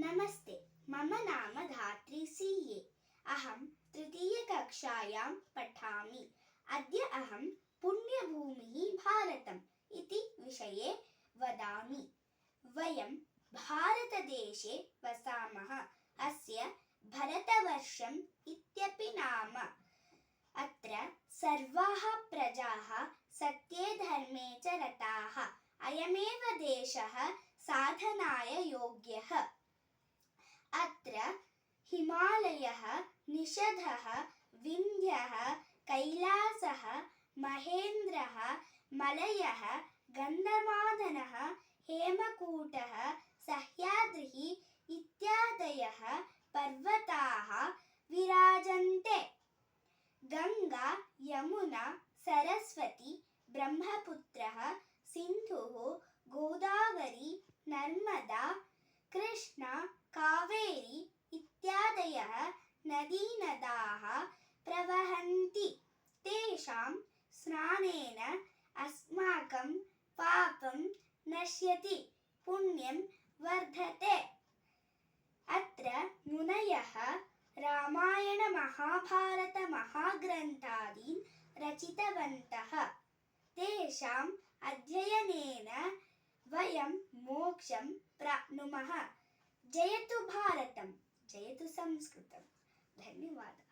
नमस्ते, मम नाम धात्री सीए। अहं तृतीयकक्षायां पठामि। अद्य अहं पुण्यभूमिः भारतम् इति विषये वदामि। वयं भारतदेशे वसामः। अस्य भरतवर्षम् इत्यपि नाम। अत्र सर्वाः प्रजाः सत्ये धर्मे च रताः। अयमेव देशः साधनाय योग्यः। अत्र हिमालयः, निषधः, विन्ध्यः, कैलासः, महेन्द्रः, मलयः, गन्धमादनः, हेमकूटः, सह्याद्रिः इत्यादयः पर्वताः विराजन्ते। गङ्गा, यमुना, सरस्वती, ब्रह्मपुत्रः, सिन्धुः, गोदावरी, नर्मदा, कृष्णा, कावेरी इत्यादयः नदीनदाः प्रवहन्ति। तेषां स्नानेन अस्माकं पापं नश्यति, पुण्यं वर्धते। अत्र मुनयः रामायणमहाभारतमहाग्रन्थादीन् रचितवन्तः। तेषाम् अध्ययनेन वयं मोक्षं प्राप्नुमः। जयतु भारतं, जयतु संस्कृतं। धन्यवादः।